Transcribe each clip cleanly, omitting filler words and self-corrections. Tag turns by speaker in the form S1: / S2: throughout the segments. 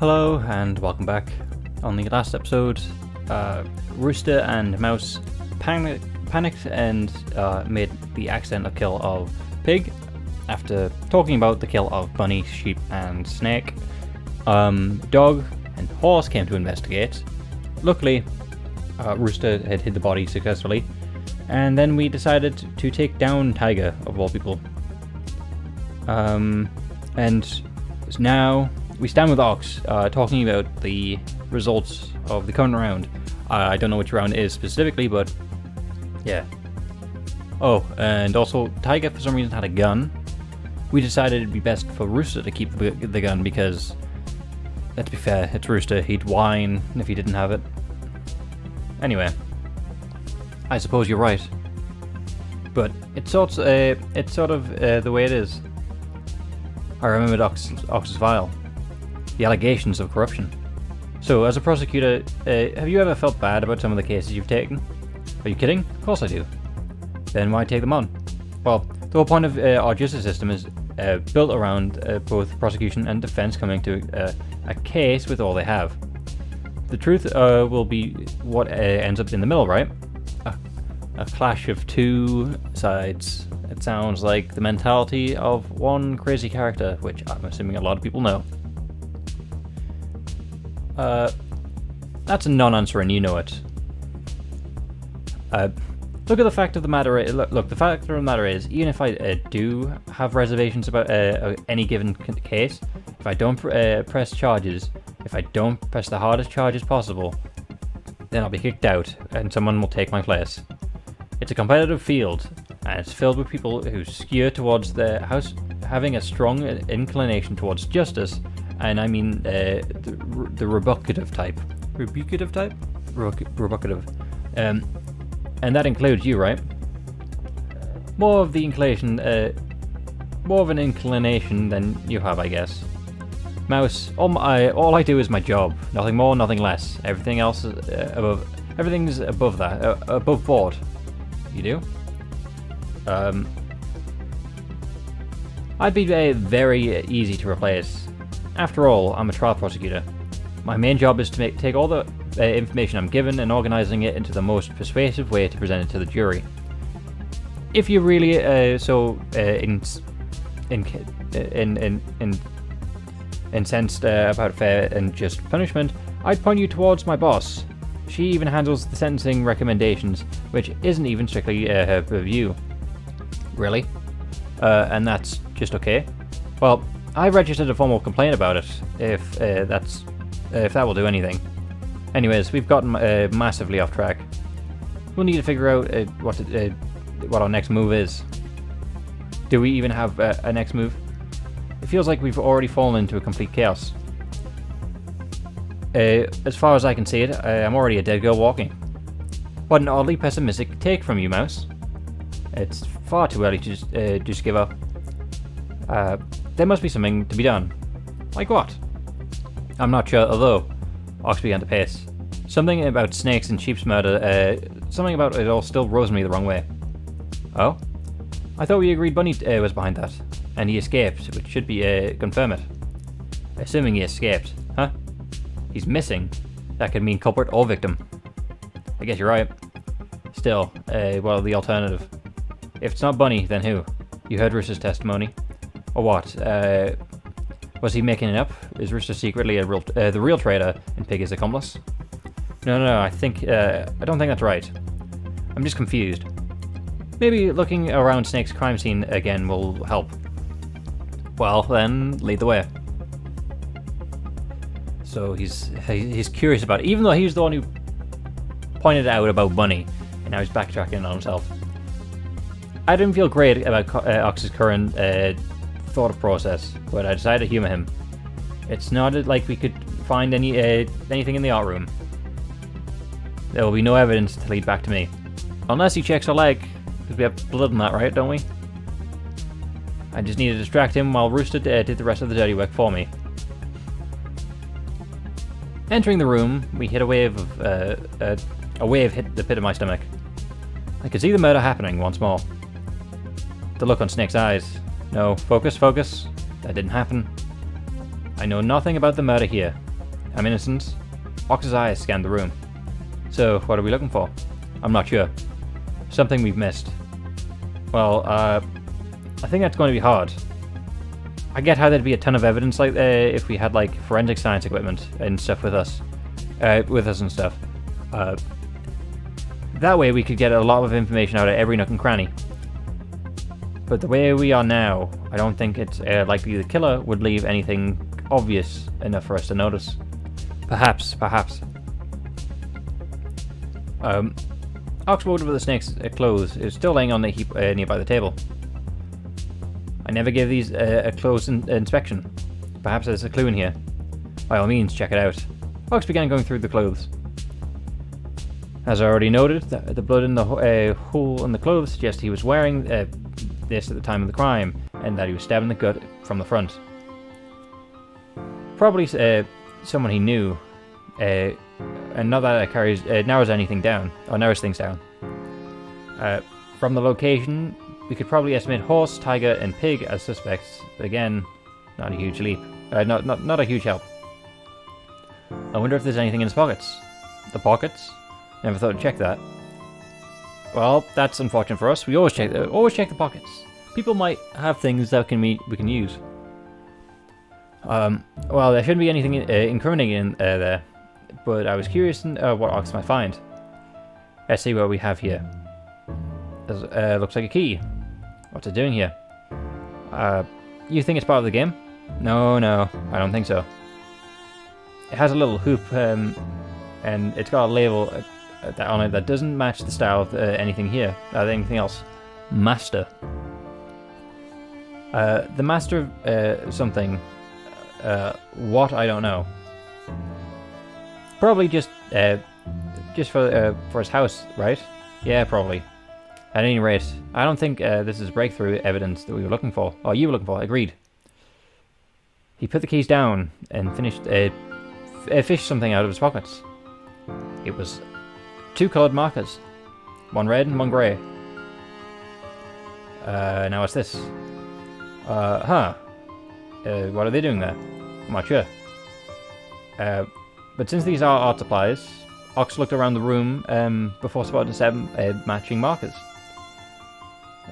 S1: Hello and welcome back. On the last episode, Rooster and Mouse panicked and made the accidental kill of Pig. After talking about the kill of Bunny, Sheep and Snake, Dog and Horse came to investigate. Luckily, Rooster had hid the body successfully, and then we decided to take down Tiger, of all people. And now we stand with Ox, talking about the results of the current round. I don't know which round it is specifically, but yeah. Oh, and also Tiger for some reason had a gun. We decided it'd be best for Rooster to keep the gun because, let's be fair, it's Rooster. He'd whine if he didn't have it. Anyway, I suppose you're right, but it's sort of the way it is. I remembered Ox's file. The allegations of corruption. So, as a prosecutor, have you ever felt bad about some of the cases you've taken? Are you kidding? Of course I do. Then why take them on? Well, the whole point of our justice system is built around both prosecution and defense coming to a case with all they have. The truth will be what ends up in the middle, right? A clash of two sides. It sounds like the mentality of one crazy character, which I'm assuming a lot of people know. That's a non-answer and you know it. Look at the fact of the matter. Look, the fact of the matter is, even if I do have reservations about any given case, if I don't press charges, if I don't press the hardest charges possible, then I'll be kicked out and someone will take my place. It's a competitive field, and it's filled with people who skew towards having a strong inclination towards justice, and I mean the rebucative type. Rebucative type? Rebucative. And that includes you, right? More of an inclination than you have, I guess. Mouse, all I do is my job. Nothing more, nothing less. Everything else is everything's above that, above board. You do? I'd be very easy to replace. After all, I'm a trial prosecutor. My main job is to take all the information I'm given and organizing it into the most persuasive way to present it to the jury. If you're really so incensed about fair and just punishment, I'd point you towards my boss. She even handles the sentencing recommendations, which isn't even strictly her purview. Really? And that's just okay? Well, I registered a formal complaint about it, if that will do anything. Anyways, we've gotten massively off track. We'll need to figure out what our next move is. Do we even have a next move? It feels like we've already fallen into a complete chaos. As far as I can see it, I'm already a dead girl walking. What an oddly pessimistic take from you, Mouse. It's far too early to just give up. There must be something to be done. Like what? I'm not sure, although Ox began to pace. Something about snakes and sheep's murder, something about it all still rose me the wrong way. Oh? I thought we agreed Bunny was behind that, and he escaped, which should be confirm it. Assuming he escaped, huh? He's missing. That could mean culprit or victim. I guess you're right. Still, well, the alternative. If it's not Bunny, then who? You heard Rooster's testimony. Or what? Was he making it up? Is Rooster secretly the real traitor and Pig is accomplice? No, I don't think that's right. I'm just confused. Maybe looking around Snake's crime scene again will help. Well, then, lead the way. So he's curious about it, even though he was the one who pointed out about Bunny, and now he's backtracking on himself. I didn't feel great about Ox's current thought process, but I decided to humor him. It's not like we could find anything in the art room. There will be no evidence to lead back to me. Unless he checks our leg, because we have blood on that, right, don't we? I just need to distract him while Rooster did the rest of the dirty work for me. Entering the room, we hit a wave hit the pit of my stomach. I could see the murder happening once more. The look on Snake's eyes. No, focus. That didn't happen. I know nothing about the murder here. I'm innocent. Ox's eyes scanned the room. So, what are we looking for? I'm not sure. Something we've missed. Well, I think that's going to be hard. I get how there'd be a ton of evidence like if we had like forensic science equipment and stuff with us and stuff. That way we could get a lot of information out of every nook and cranny. But the way we are now, I don't think it's likely the killer would leave anything obvious enough for us to notice. Perhaps. Ox walked over the snake's clothes. It was still laying on the heap nearby the table. I never gave these a close inspection. Perhaps there's a clue in here. By all means, check it out. Ox began going through the clothes. As I already noted, the blood in the hole in the clothes suggests he was wearing this at the time of the crime, and that he was stabbed in the gut from the front. Probably someone he knew, and not that it narrows anything down, or narrows things down. From the location, we could probably estimate horse, tiger, and pig as suspects, but again, not a huge leap. Not a huge help. I wonder if there's anything in his pockets. The pockets? Never thought to check that. Well, that's unfortunate for us. We always check the pockets. People might have things that we can use. Well, there shouldn't be anything incriminating in there, but I was curious what Ox might find. Let's see what we have here. Looks like a key. What's it doing here? You think it's part of the game? No, I don't think so. It has a little hoop, and it's got a label on it that doesn't match the style of anything here. Anything else? Master. The master of something. What? I don't know. Probably just for his house, right? Yeah, probably. At any rate, I don't think this is breakthrough evidence that we were looking for. Oh, you were looking for. Agreed. He put the keys down and fished something out of his pockets. It was 2 coloured markers. One red and one grey. Now what's this? What are they doing there? I'm not sure. But since these are art supplies, Ox looked around the room before spotting 7 matching markers.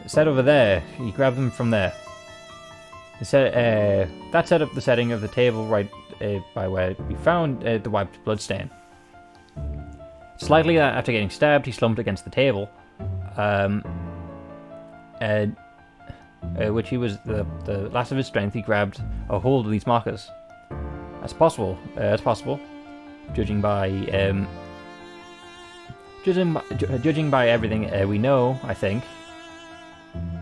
S1: Set over there, he grabbed them from there. That set up the setting of the table right by where we found the wiped bloodstain. Slightly after getting stabbed, he slumped against the table, which he was the last of his strength. He grabbed a hold of these markers. That's possible. Judging by everything we know, I think.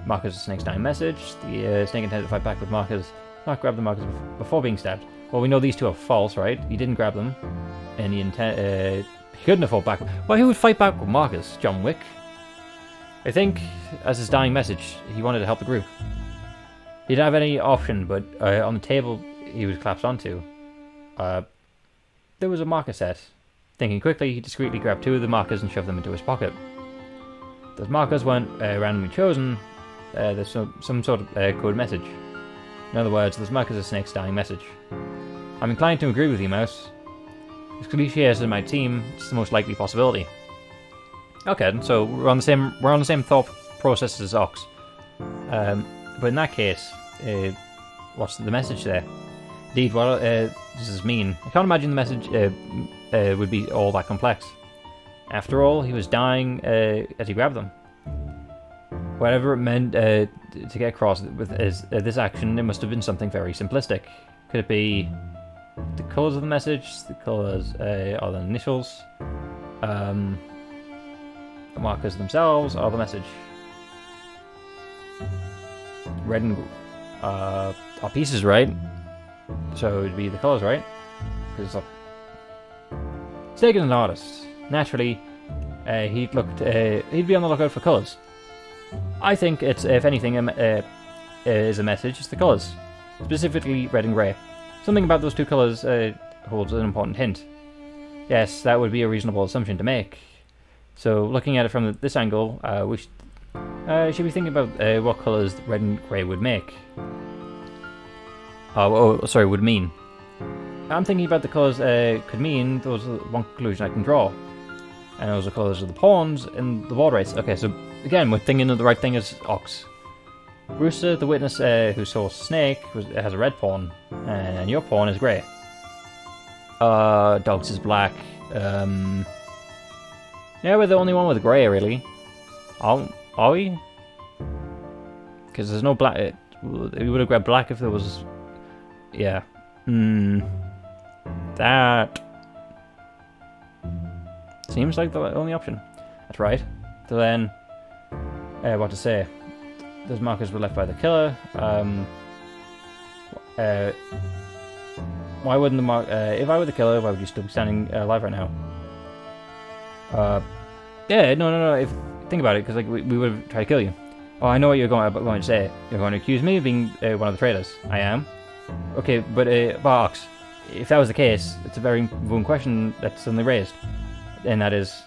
S1: Markers of Snake's dying message. The Snake intended to fight back with markers. Not grab the markers before being stabbed. Well, we know these two are false, right? He didn't grab them, and he couldn't have fought back. Well, who would fight back with markers? John Wick. I think, as his dying message, he wanted to help the group. He didn't have any option, but on the table he was collapsed onto, there was a marker set. Thinking quickly, he discreetly grabbed 2 of the markers and shoved them into his pocket. Those markers weren't randomly chosen. There's some sort of code message. In other words, those markers are Snake's dying message. I'm inclined to agree with you, Mouse. As cliche as it might seem, it's the most likely possibility. Okay, so we're on the same thought process as Ox. But in that case, what's the message there? Indeed, what does this mean? I can't imagine the message would be all that complex. After all, he was dying as he grabbed them. Whatever it meant to get across with this action, it must have been something very simplistic. Could it be the colours of the message? The colours are the initials. The markers themselves are the message. Red and are pieces, right? So it'd be the colours, right? Because Snake is an artist. Naturally, he'd be on the lookout for colours. I think it's, if anything, is a message. It's the colours, specifically red and grey. Something about those 2 colours holds an important hint. Yes, that would be a reasonable assumption to make. So, looking at it from this angle, we should be thinking about what colours red and grey would make. Would mean. I'm thinking about the colours could mean there was one conclusion I can draw. And those are colours of the pawns in the board race. Okay, so again, we're thinking of the right thing as Ox. Rooster, the witness who saw Snake, has a red pawn, and your pawn is grey. Dogs is black. Yeah, we're the only one with grey, really. Are we? Because there's no black. We would have grabbed black if there was. Yeah. That seems like the only option. That's right. So then, what to say? Those markers were left by the killer. Why wouldn't the mark? If I were the killer, why would you still be standing alive right now? Yeah, no. If think about it, because like we would have tried to kill you. Oh, I know what you're going to say. You're going to accuse me of being one of the traitors. I am. Okay, but Ox, if that was the case, it's a very important question that's suddenly raised, and that is,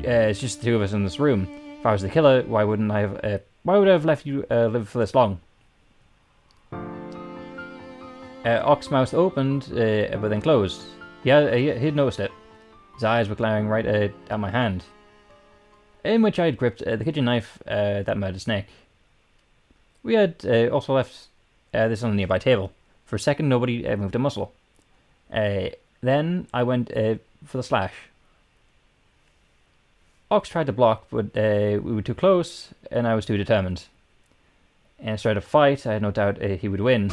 S1: it's just the two of us in this room. If I was the killer, why wouldn't I have? Why would I have left you live for this long? Ox's mouth opened, but then closed. He'd noticed it. His eyes were glaring right at my hand, in which I had gripped the kitchen knife that murdered Snake. We had also left this on a nearby table. For a second, nobody moved a muscle. Then I went for the slash. Ox tried to block, but we were too close, and I was too determined. And I started a fight. I had no doubt he would win.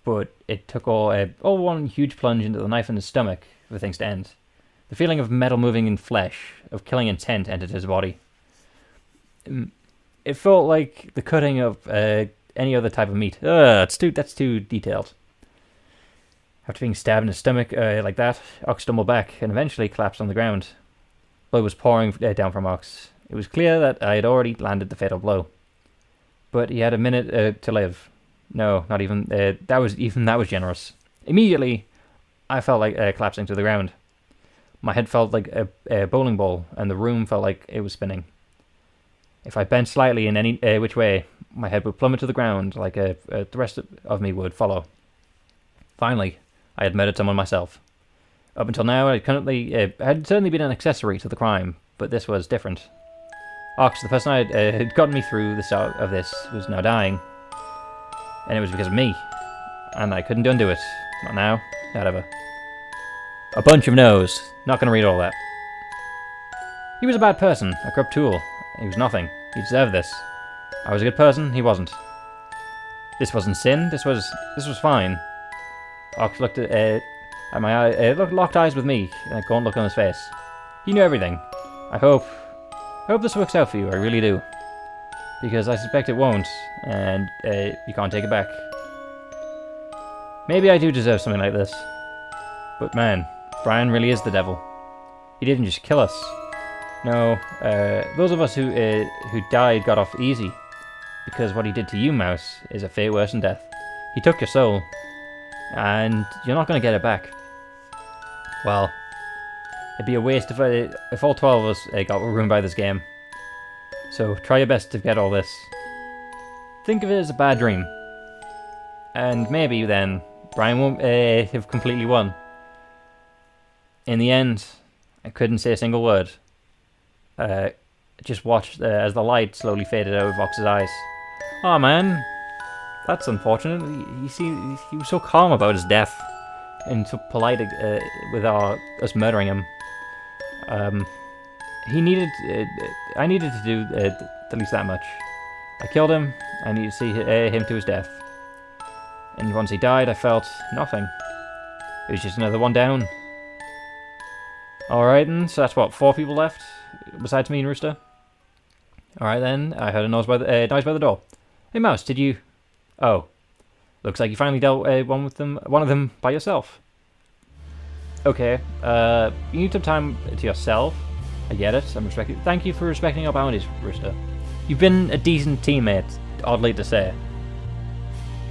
S1: But it took all one huge plunge into the knife in his stomach for things to end. The feeling of metal moving in flesh, of killing intent, entered his body. It felt like the cutting of any other type of meat. That's too detailed. After being stabbed in the stomach like that, Ox stumbled back and eventually collapsed on the ground. Blood was pouring down from Ox. It was clear that I had already landed the fatal blow. But he had a minute to live. No, not even. That was generous. Immediately, I felt like collapsing to the ground. My head felt like a bowling ball, and the room felt like it was spinning. If I bent slightly in any which way, my head would plummet to the ground, like the rest of me would follow. Finally, I had murdered someone myself. Up until now, I had certainly been an accessory to the crime, but this was different. Ox, the person had gotten me through the start of this, was now dying. And it was because of me. And I couldn't undo it. Not now, not ever. A bunch of no's. Not gonna read all that. He was a bad person, a corrupt tool. He was nothing. He deserved this. I was a good person, he wasn't. This wasn't sin, this was fine. Ox looked at my eye, locked eyes with me, and a gaunt look on his face. He knew everything. I hope this works out for you, I really do. Because I suspect it won't, and you can't take it back. Maybe I do deserve something like this. But man, Brian really is the devil. He didn't just kill us. No, those of us who died got off easy. Because what he did to you, Mouse, is a fate worse than death. He took your soul. And you're not going to get it back. Well, it'd be a waste if all 12 of us got ruined by this game. So try your best to get all this. Think of it as a bad dream. And maybe then Brian won't have completely won. In the end, I couldn't say a single word. Just watched as the light slowly faded out of Vox's eyes. Oh man, that's unfortunate. He was so calm about his death and so polite with us murdering him. I needed to do at least that much. I killed him. I needed to see him to his death. And once he died, I felt nothing. It was just another one down. Alright then, so that's what, 4 people left? Besides me and Rooster? Alright then, I heard a noise by the door. Hey Mouse, did you... Oh. Looks like you finally dealt one of them by yourself. Okay, you need some time to yourself. I get it, thank you for respecting our boundaries, Rooster. You've been a decent teammate, oddly to say.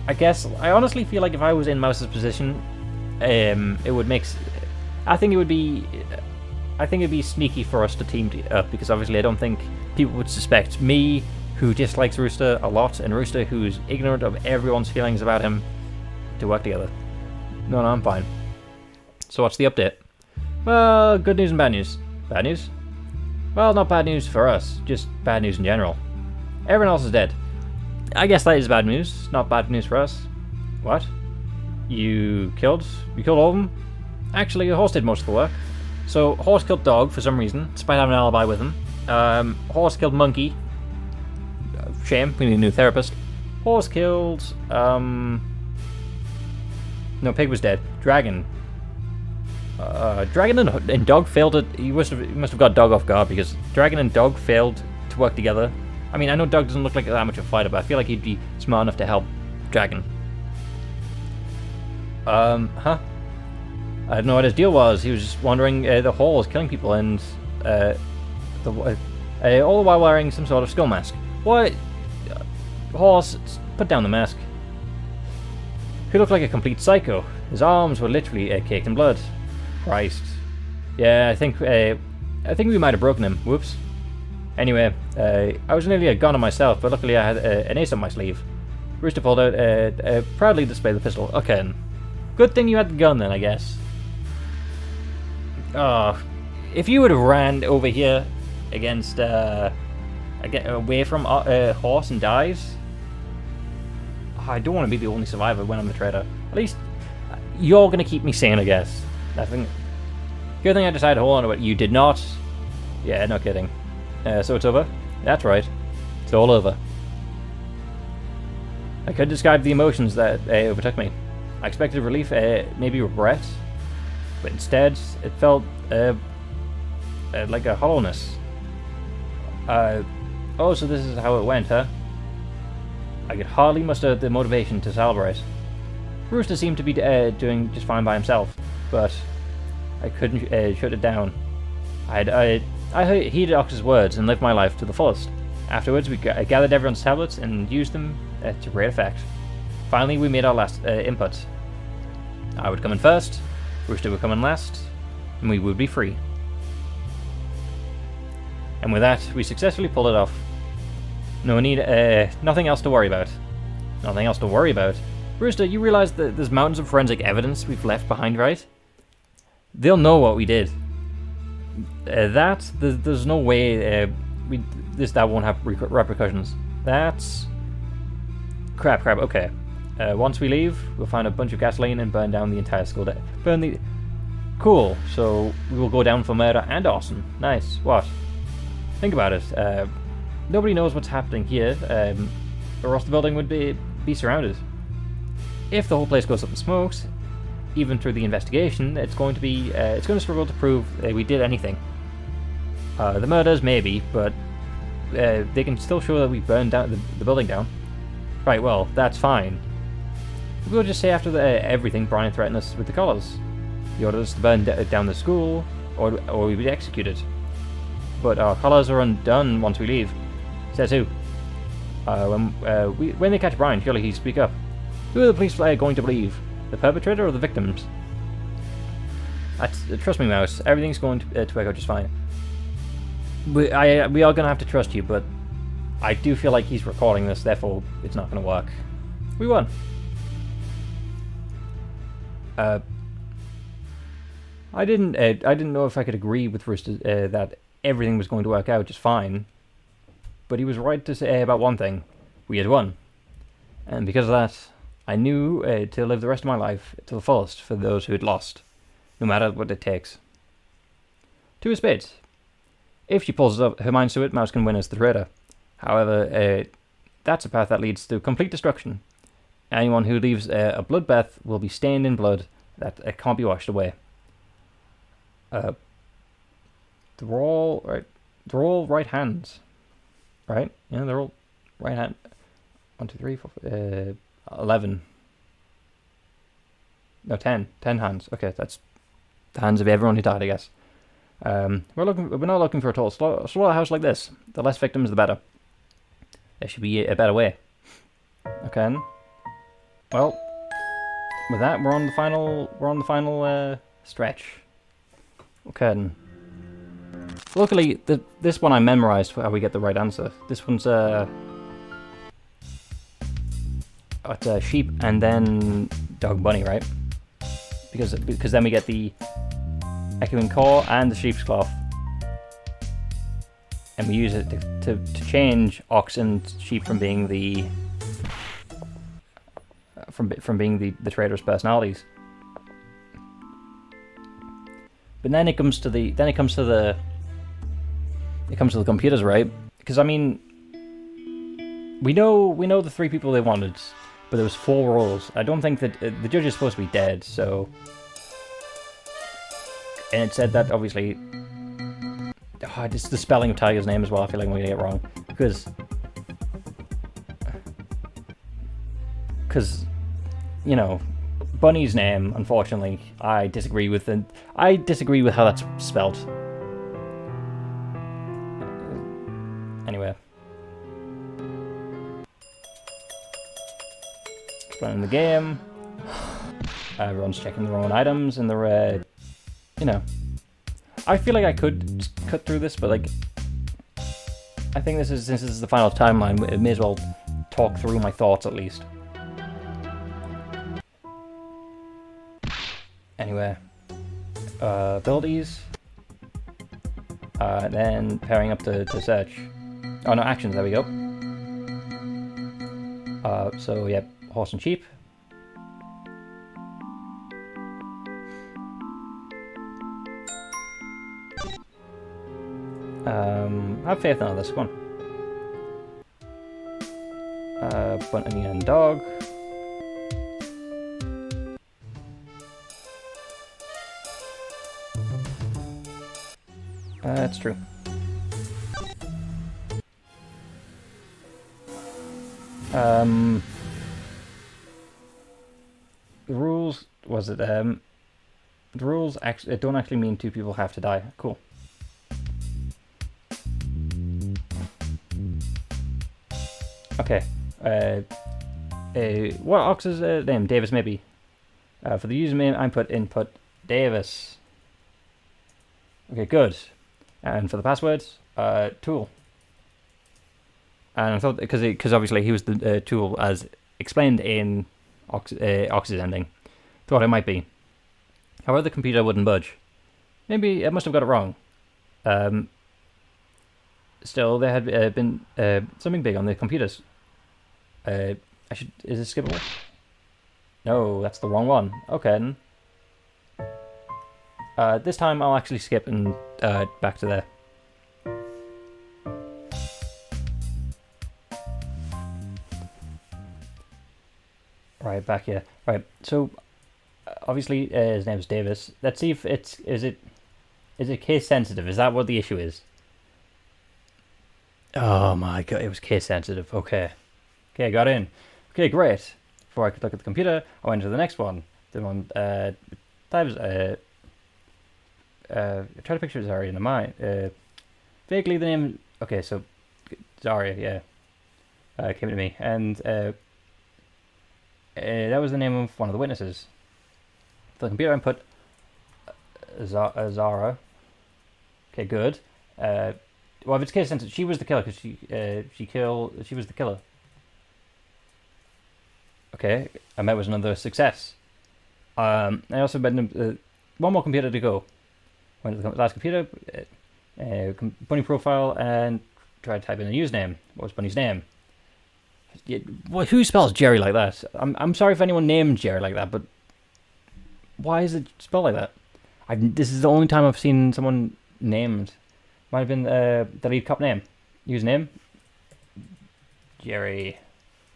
S1: I honestly feel like if I was in Mouse's position, it would make... I think it'd be sneaky for us to team up, because obviously I don't think people would suspect me, who dislikes Rooster a lot, and Rooster, who's ignorant of everyone's feelings about him, to work together. No, I'm fine. So what's the update? Well, good news and bad news. Bad news? Well, not bad news for us, just bad news in general. Everyone else is dead. I guess that is bad news, not bad news for us. What? You killed all of them? Actually, Horse did most of the work. So, Horse killed Dog for some reason, despite having an alibi with him. Horse killed Monkey. Shame, we need a new therapist. Horse killed, no, Pig was dead. Dragon. Dragon and Dog failed it. He must have got Dog off guard because Dragon and Dog failed to work together. I mean, I know Dog doesn't look like that much of a fighter, but I feel like he'd be smart enough to help Dragon. I don't know what his deal was. He was just wandering the halls, killing people, and all the while wearing some sort of skull mask. What? Horse, put down the mask. He looked like a complete psycho. His arms were literally caked in blood. Christ. Yeah, I think we might have broken him. Whoops. Anyway, I was nearly a goner myself, but luckily I had an ace up my sleeve. Rooster pulled out, proudly displayed the pistol. Okay. Good thing you had the gun then, I guess. If you would have ran over here against, away from Horse and dies, I don't want to be the only survivor when I'm the traitor. At least, you're going to keep me sane, I guess. Good thing I decided to hold on to it. You did not. Yeah, no kidding. So it's over? That's right. It's all over. I could describe the emotions that overtook me. I expected relief, maybe regret, but instead it felt like a hollowness. Oh, so this is how it went, huh? I could hardly muster the motivation to celebrate. Rooster seemed to be doing just fine by himself, but I couldn't shut it down. I heeded Ox's words and lived my life to the fullest. Afterwards, we gathered everyone's tablets and used them to great effect. Finally, we made our last input. I would come in first, Rooster would come in last, and we would be free. And with that, we successfully pulled it off. No need, nothing else to worry about. Nothing else to worry about. Rooster, you realize that there's mountains of forensic evidence we've left behind, right? They'll know what we did. There's no way that won't have repercussions. That's crap. Okay. Once we leave, we'll find a bunch of gasoline and burn down the entire school. Cool. So we will go down for murder and arson. Nice. What? Think about it. Nobody knows what's happening here, or else the building would be surrounded. If the whole place goes up in smokes, even through the investigation, it's going to struggle to prove we did anything. The murders, maybe, but they can still show that we burned down the building down. Right, well, that's fine. We'll just say after everything, Brian threatened us with the collars. He ordered us to burn down the school, or we would be executed. But our collars are undone once we leave. Says who? When they catch Brian, surely he'll speak up. Who are the police going to believe? The perpetrator or the victims? Trust me, Mouse. Everything's going to work out just fine. We are going to have to trust you, but I do feel like he's recording this, therefore it's not going to work. We won. I didn't know if I could agree with Rooster that everything was going to work out just fine, but he was right to say about one thing: we had won, and because of that, I knew to live the rest of my life to the fullest for those who had lost, no matter what it takes. To a spade. If she pulls her mind to it, Mouse can win as the traitor. However, that's a path that leads to complete destruction. Anyone who leaves a bloodbath will be stained in blood that can't be washed away. They're all right hands, right? Yeah, they're all right hand. 1, 2, 3, 4, 11. No, 10. 10 hands. Okay, that's the hands of everyone who died, I guess. We're not looking for a total slaughterhouse like this. The less victims, the better. There should be a better way. Okay. Well, with that, we're on the final stretch. Okay. Then. Luckily, this one I memorized for how we get the right answer. This one's it's sheep and then dog bunny, right? because then we get the echoing core and the sheep's cloth, and we use it to change ox and sheep from being the the trader's personalities. But then it comes to the computers, right? Because I mean, we know the 3 people they wanted, but there was 4 roles. I don't think that the judge is supposed to be dead, so. And it said that obviously. Oh, it's the spelling of Tiger's name as well. I feel like I'm gonna get it wrong because you know, Bunny's name. Unfortunately, I disagree with how that's spelled. Anyway, explaining the game. Everyone's checking their own items and their, you know. I feel like I could cut through this, but like, I think since this is the final timeline, I may as well talk through my thoughts at least. Anyway, abilities, then pairing up to search. Oh no, actions. There we go. So yeah, horse and sheep. I have faith in this one. Bunny and dog. That's true. The rules was it? The rules actually don't actually mean 2 people have to die. Cool. Okay. What Ox's name? Davis, maybe. For the username, input Davis. Okay, good. And for the passwords, Tool. And I thought because obviously he was the Tool as explained in Ox's ending. Thought it might be. However, the computer wouldn't budge. Maybe I must have got it wrong. Still, there had been something big on the computers. Is it skippable? No, that's the wrong one. Okay. This time I'll actually skip and back to there. Right, back here. Right, so obviously his name is Davis. Let's see if is it case sensitive? Is that what the issue is? Oh my god, it was case sensitive. Okay, got in. Okay, great. Before I could look at the computer, I went to the next one. The one times try to picture Zarya in mind. Vaguely the name. Okay, so Zarya, yeah, came to me, and that was the name of one of the witnesses. For the computer input, Zara. Okay, good. Well, if it's case sensitive, she was the killer because she was the killer. Okay, and that was another success. I also made one more computer to go. Went to the last computer, Bunny profile, and tried to type in a username. What was Bunny's name? Yeah, well, who spells Jerry like that? I'm sorry if anyone named Jerry like that, but why is it spelled like that? This is the only time I've seen someone named. Might have been the lead cop name. Username? Jerry.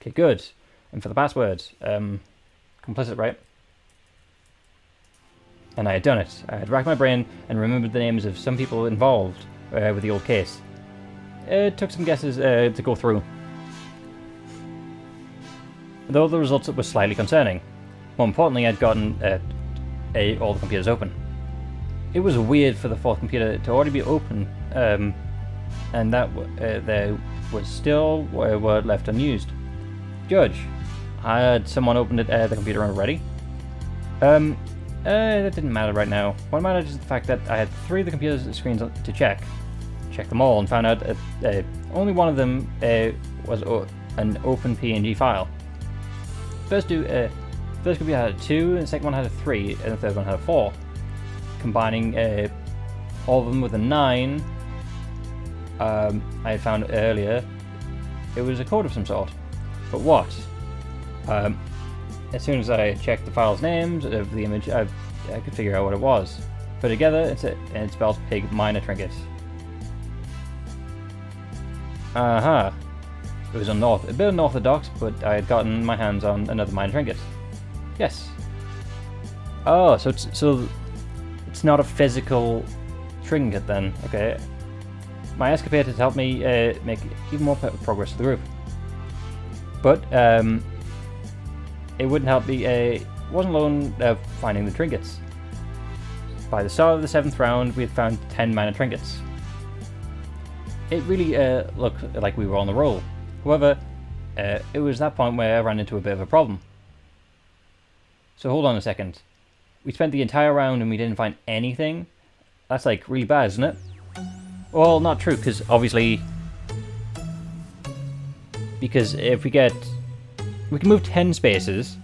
S1: Okay, good. And for the passwords, complicit, right? And I had done it. I had racked my brain and remembered the names of some people involved with the old case. It took some guesses to go through. Though the results were slightly concerning. More importantly, I'd gotten all the computers open. It was weird for the 4th computer to already be open, and that there was still were left unused. Judge, I had someone opened the computer already. That didn't matter right now. What mattered is the fact that I had 3 of the computer's screens to check. Checked them all and found out only one of them was an open PNG file. First do First group had a 2, and the second one had a 3, and the third one had a 4. Combining all of them with a 9, I had found earlier, it was a code of some sort. But what? As soon as I checked the file's names of the image, I could figure out what it was. Put it together, and it spells pig minor trinket. Aha. It was a bit unorthodox, but I had gotten my hands on another minor trinket. Yes. Oh, so it's not a physical trinket then. Okay. My escapade has helped me make even more progress to the group. But it wouldn't help me. Wasn't alone finding the trinkets. By the start of the 7th round, we had found 10 minor trinkets. It really looked like we were on the roll. However, it was that point where I ran into a bit of a problem. So hold on a second. We spent the entire round and we didn't find anything? That's like really bad, isn't it? Well, not true, because obviously... Because if we can move 10 spaces,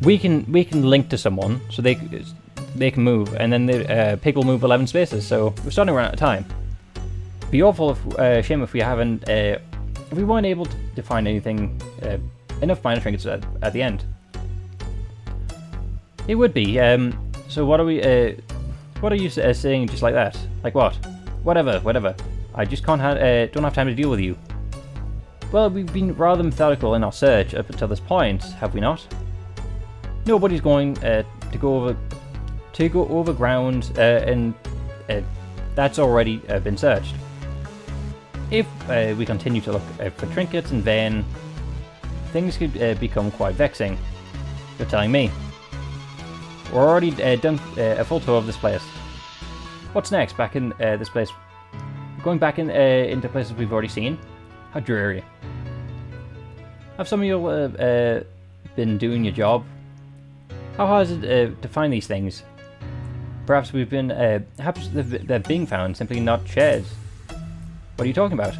S1: we can link to someone, so they can move, and then the pig will move 11 spaces, so we're starting to run out of time. It'd be awful shame if we haven't... if we weren't able to find anything, enough minor trinkets at the end. It would be. So what are we? What are you saying? Just like that? Like what? Whatever. I just don't have time to deal with you. Well, we've been rather methodical in our search up until this point, have we not? Nobody's going to go over ground, and that's already been searched. If we continue to look for trinkets in vain, things could become quite vexing. You're telling me. We're already done a full tour of this place. What's next? Back in this place? Going back into places we've already seen? How dreary. Have some of you been doing your job? How hard is it to find these things? Perhaps they're being found, simply not shared. What are you talking about?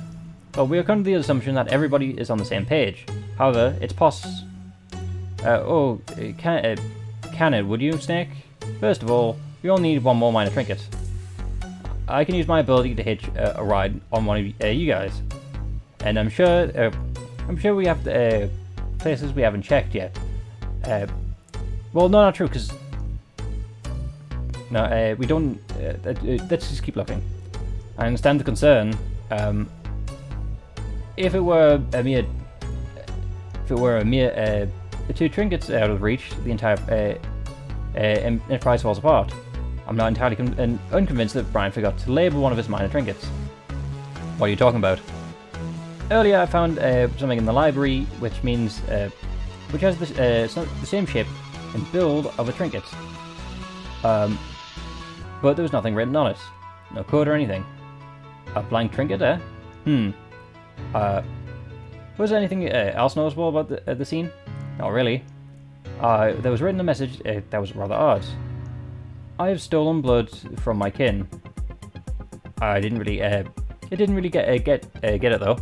S1: Well, we are under the assumption that everybody is on the same page. However, it's can it, would you, Snake? First of all, we all need one more minor trinket. I can use my ability to hitch a ride on one of you guys. And I'm sure we have places we haven't checked yet. Well, no, not true, because... No, we don't... let's just keep looking. I understand the concern. If it were a mere... the 2 trinkets out of reach, the entire enterprise falls apart. I'm not entirely unconvinced that Brian forgot to label one of his minor trinkets. What are you talking about? Earlier I found something in the library which has the same shape and build of a trinket. But there was nothing written on it. No code or anything. A blank trinket, eh? Was there anything else noticeable about the scene? Not really. There was written a message that was rather odd. I have stolen blood from my kin. I didn't really get it though.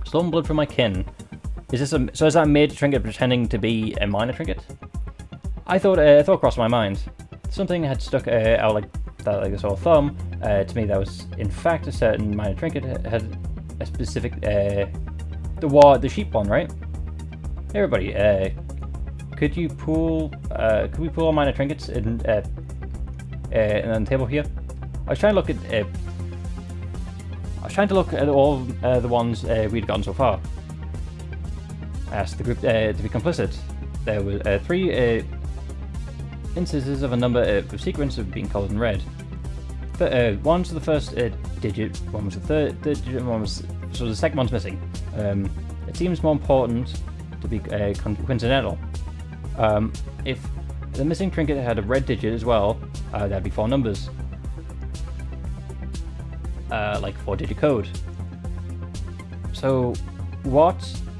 S1: Stolen blood from my kin. So is that made trinket pretending to be a minor trinket? I thought crossed my mind. Something had stuck out like a sore thumb to me that was in fact a certain minor trinket had a specific the sheep one, right? Hey everybody, could we pull all minor trinkets in on the table here? I was trying to look at all the ones we'd gotten so far. I asked the group to be complicit. There were 3 instances of a number of sequence of being coloured in red. One was the first digit, one was the third digit, so the second one's missing. It seems more important to be coincidental. If the missing trinket had a red digit as well, that'd be 4 numbers. Like 4-digit code. So, what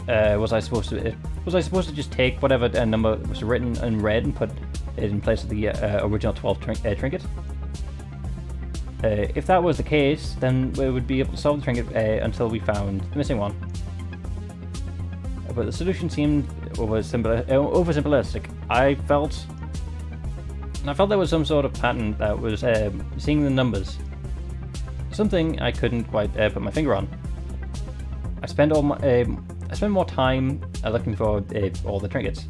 S1: was I supposed to? Was I supposed to just take whatever number was written in red and put it in place of the original 12 trinket? If that was the case, then we would be able to solve the trinket until we found the missing one. But the solution seemed over simplistic. I felt there was some sort of pattern that was seeing the numbers. Something I couldn't quite put my finger on. I spent more time looking for all the trinkets.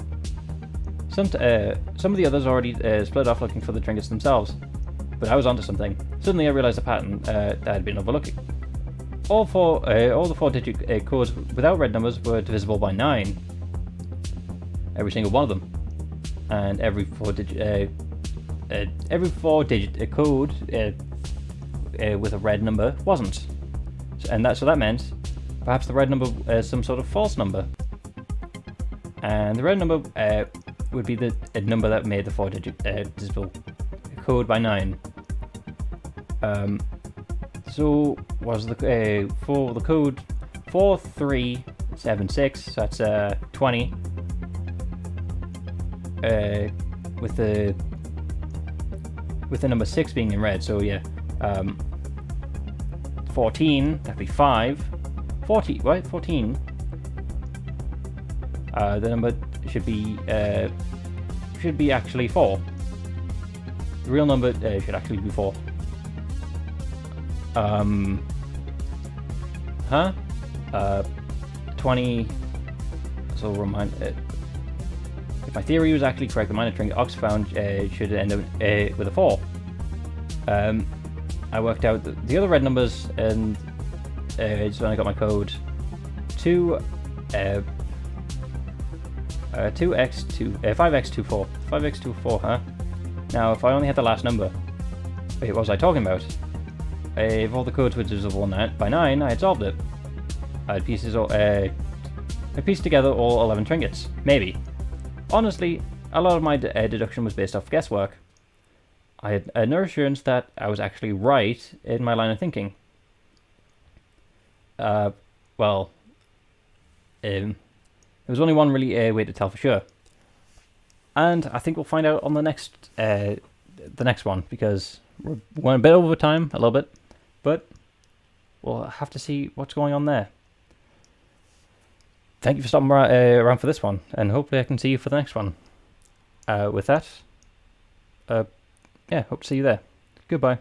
S1: Some of the others already split off looking for the trinkets themselves, but I was onto something. Suddenly I realized a pattern that I'd been overlooking. All the 4-digit codes without red numbers were divisible by 9. Every single one of them, and every 4-digit code with a red number wasn't. So that meant perhaps the red number is some sort of false number, and the red number would be the number that made the 4-digit divisible code by 9. So was the for the code 4376? That's 20. With the number 6 being in red. So yeah, 14. That'd be 5. 40. Right, 14. The number should be actually 4. The real number should actually be 4. 20. So remind. If my theory was actually correct, the minor trinket Ox found should end up with a 4. I worked out the other red numbers, and it's when I got my code 5x24. 5x24, huh? Now, if I only had the last number, what was I talking about? If all the codes were divisible by 9, I had solved it. I pieced together all 11 trinkets. Maybe. Honestly, a lot of my deduction was based off guesswork. I had no assurance that I was actually right in my line of thinking. There was only one really way to tell for sure. And I think we'll find out on the next one, because we're going a bit over time, a little bit. But we'll have to see what's going on there. Thank you for stopping around for this one, and hopefully I can see you for the next one. With that, hope to see you there. Goodbye.